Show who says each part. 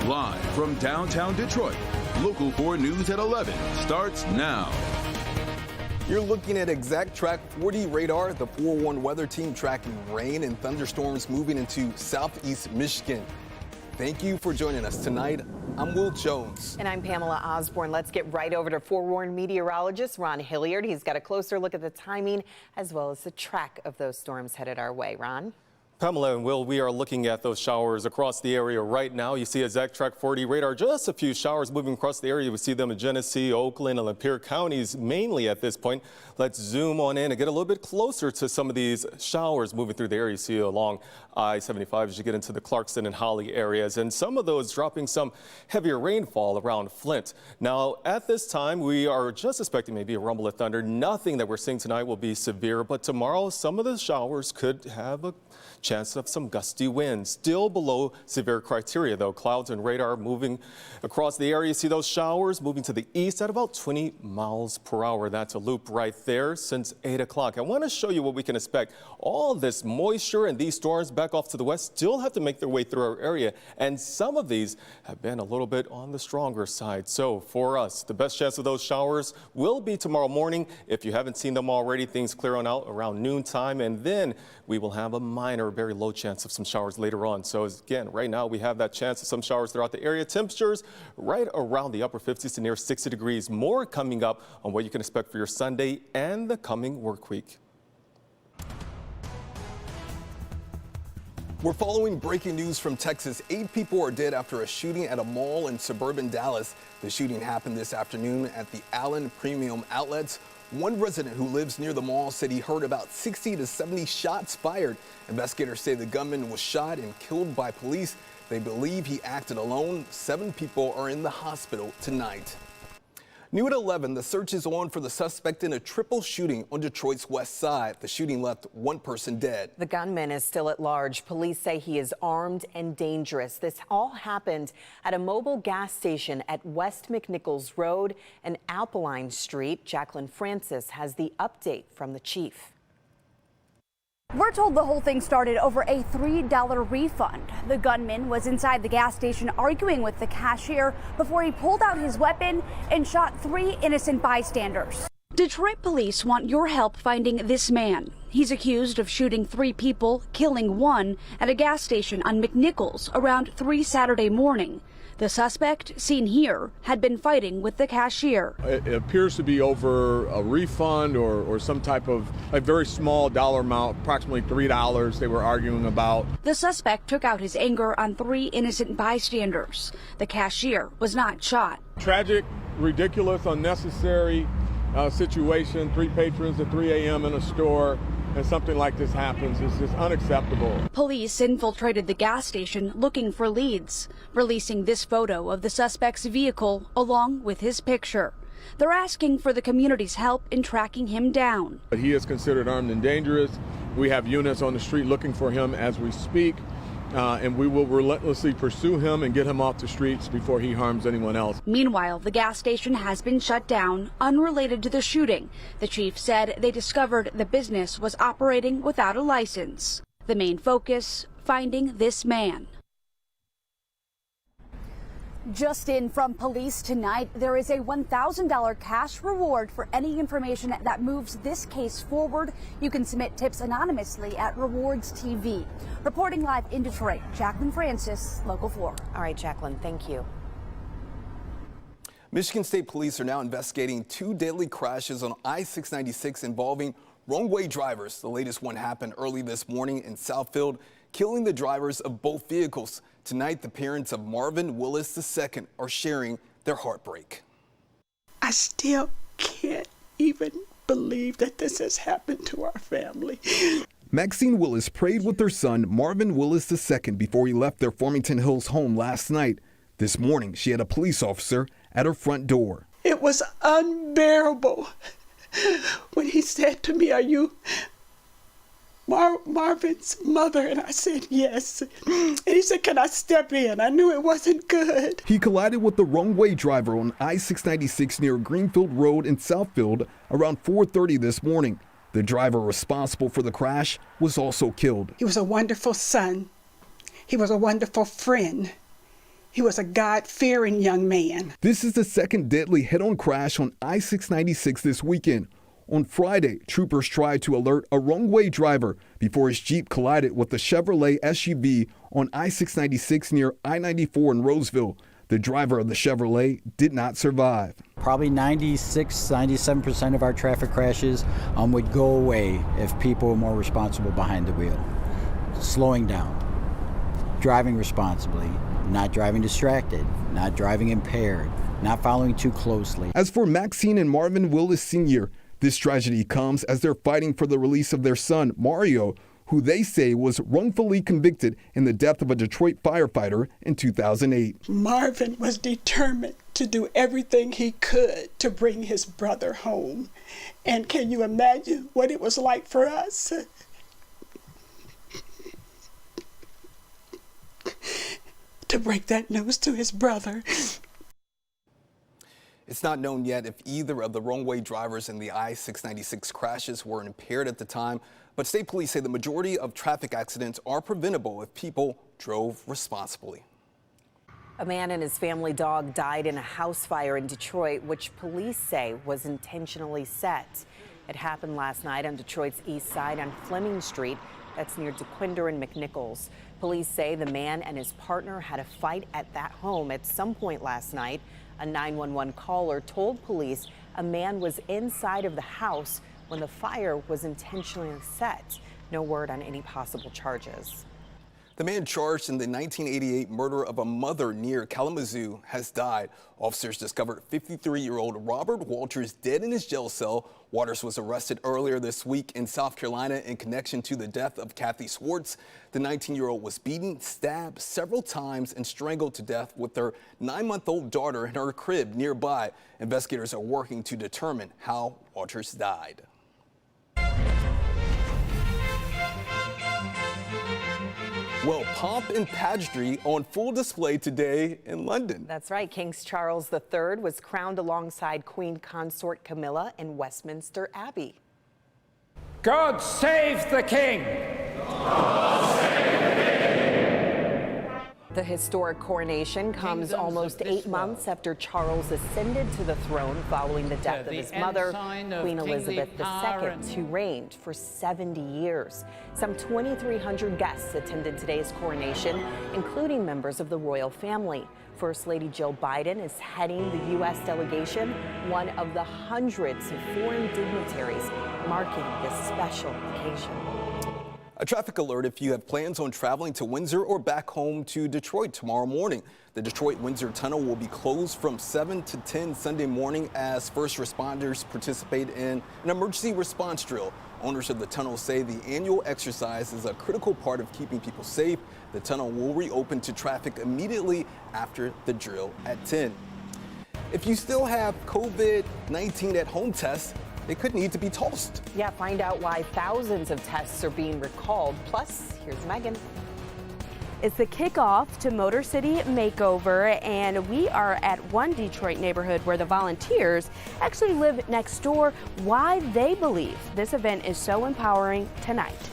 Speaker 1: Live from downtown Detroit, Local 4 News at 11 starts now.
Speaker 2: You're looking at Exact Track 40 radar, the 4-1 weather team tracking rain and thunderstorms moving into southeast Michigan. Thank you for joining us tonight. I'm Will Jones.
Speaker 3: And I'm Pamela Osborne. Let's get right over to forewarned meteorologist Ron Hilliard. He's got a closer look at the timing as well as the track of those storms headed our way. Ron?
Speaker 4: Pamela and Will, we are looking at those showers across the area right now. You see Exact Track 40 radar, just a few showers moving across the area. We see them in Genesee, Oakland, and Lapeer counties mainly at this point. Let's zoom on in and get a little bit closer to some of these showers moving through the area. You see along I-75 as you get into the Clarkston and Holly areas, and some of those dropping some heavier rainfall around Flint. Now, at this time, we are just expecting maybe a rumble of thunder. Nothing that we're seeing tonight will be severe, but tomorrow some of the showers could have a chance of some gusty winds. Still below severe criteria, though. Clouds and radar moving across the area. You see those showers moving to the east at about 20 miles per hour. That's a loop right there since 8 o'clock. I want to show you what we can expect. All this moisture and these storms back off to the west still have to make their way through our area, and some of these have been a little bit on the stronger side. So for us, the best chance of those showers will be tomorrow morning. If you haven't seen them already, things clear on out around noontime, and then we will have a minor, very low chance of some showers later on. So again, right now we have that chance of some showers throughout the area. Temperatures right around the upper 50s to near 60 degrees. More coming up on what you can expect for your Sunday and the coming work week.
Speaker 2: We're following breaking news from Texas. 8 people are dead after a shooting at a mall in suburban Dallas. The shooting happened this afternoon at the Allen Premium Outlets. One resident who lives near the mall said he heard about 60 to 70 shots fired. Investigators say the gunman was shot and killed by police. They believe he acted alone. 7 people are in the hospital tonight. New at 11, the search is on for the suspect in a triple shooting on Detroit's west side. The shooting left 1 person dead.
Speaker 3: The gunman is still at large. Police say he is armed and dangerous. This all happened at a mobile gas station at West McNichols Road and Alpine Street. Jacqueline Francis has the update from the chief.
Speaker 5: We're told the whole thing started over a $3 refund. The gunman was inside the gas station arguing with the cashier before he pulled out his weapon and shot 3 innocent bystanders. Detroit police want your help finding this man. He's accused of shooting 3 people, killing 1 at a gas station on McNichols around 3 Saturday morning. The suspect, seen here, had been fighting with the cashier.
Speaker 6: It appears to be over a refund or some type of a very small dollar amount, approximately $3 they were arguing about.
Speaker 5: The suspect took out his anger on 3 innocent bystanders. The cashier was not shot.
Speaker 6: Tragic, ridiculous, unnecessary situation. 3 patrons at 3 a.m. in a store. And something like this happens is just unacceptable.
Speaker 5: Police infiltrated the gas station looking for leads, releasing this photo of the suspect's vehicle along with his picture. They're asking for the community's help in tracking him down.
Speaker 6: He is considered armed and dangerous. We have units on the street looking for him as we speak. And we will relentlessly pursue him and get him off the streets before he harms anyone else.
Speaker 5: Meanwhile, the gas station has been shut down, unrelated to the shooting. The chief said they discovered the business was operating without a license. The main focus, finding this man. Just in from police tonight, there is a $1,000 cash reward for any information that moves this case forward. You can submit tips anonymously at Rewards TV. Reporting live in Detroit, Jacqueline Francis, Local 4.
Speaker 3: All right, Jacqueline, thank you.
Speaker 2: Michigan State Police are now investigating 2 deadly crashes on I-696 involving wrong-way drivers. The latest one happened early this morning in Southfield, killing the drivers of both vehicles. Tonight, the parents of Marvin Willis II are sharing their heartbreak.
Speaker 7: I still can't even believe that this has happened to our family.
Speaker 2: Maxine Willis prayed with her son, Marvin Willis II, before he left their Farmington Hills home last night. This morning, she had a police officer at her front door.
Speaker 7: It was unbearable when he said to me, "Are you Marvin's mother?" And I said yes. And he said, "Can I step in?" I knew it wasn't good.
Speaker 2: He collided with the wrong-way driver on I-696 near Greenfield Road in Southfield around 4:30 this morning. The driver responsible for the crash was also killed.
Speaker 7: He was a wonderful son. He was a wonderful friend. He was a God-fearing young man.
Speaker 2: This is the second deadly head-on crash on I-696 this weekend. On Friday, troopers tried to alert a wrong-way driver before his Jeep collided with the Chevrolet SUV on I-696 near I-94 in Roseville. The driver of the Chevrolet did not survive.
Speaker 8: Probably 97% of our traffic crashes would go away if people were more responsible behind the wheel. Slowing down, driving responsibly, not driving distracted, not driving impaired, not following too closely.
Speaker 2: As for Maxine and Marvin Willis Sr., this tragedy comes as they're fighting for the release of their son, Mario, who they say was wrongfully convicted in the death of a Detroit firefighter in 2008.
Speaker 7: Marvin was determined to do everything he could to bring his brother home. And can you imagine what it was like for us? To break that news to his brother.
Speaker 2: It's not known yet if either of the wrong-way drivers in the I-696 crashes were impaired at the time, but state police say the majority of traffic accidents are preventable if people drove responsibly.
Speaker 3: A man and his family dog died in a house fire in Detroit, which police say was intentionally set. It happened last night on Detroit's east side on Fleming Street. That's near DeQuinder and McNichols. Police say the man and his partner had a fight at that home at some point last night. A 911 caller told police a man was inside of the house when the fire was intentionally set. No word on any possible charges.
Speaker 2: The man charged in the 1988 murder of a mother near Kalamazoo has died. Officers discovered 53-year-old Robert Walters dead in his jail cell. Waters was arrested earlier this week in South Carolina in connection to the death of Kathy Swartz. The 19-year-old was beaten, stabbed several times, and strangled to death with her 9-month-old daughter in her crib nearby. Investigators are working to determine how Walters died. Well, pomp and pageantry on full display today in London.
Speaker 3: That's right. King Charles III was crowned alongside Queen Consort Camilla in Westminster Abbey.
Speaker 9: God save the King! God save the King!
Speaker 3: The historic coronation comes almost 8 months after Charles ascended to the throne following the death of his mother, Queen Elizabeth II, who reigned for 70 years. Some 2,300 guests attended today's coronation, including members of the royal family. First Lady Jill Biden is heading the U.S. delegation, one of the hundreds of foreign dignitaries marking this special occasion.
Speaker 2: A traffic alert if you have plans on traveling to Windsor or back home to Detroit tomorrow morning. The Detroit-Windsor Tunnel will be closed from 7 to 10 Sunday morning as first responders participate in an emergency response drill. Owners of the tunnel say the annual exercise is a critical part of keeping people safe. The tunnel will reopen to traffic immediately after the drill at 10. If you still have COVID-19 at home tests, they could need to be tossed.
Speaker 3: Yeah, find out why thousands of tests are being recalled. Plus, here's Megan.
Speaker 10: It's the kickoff to Motor City Makeover, and we are at one Detroit neighborhood where the volunteers actually live next door. Why they believe this event is so empowering tonight.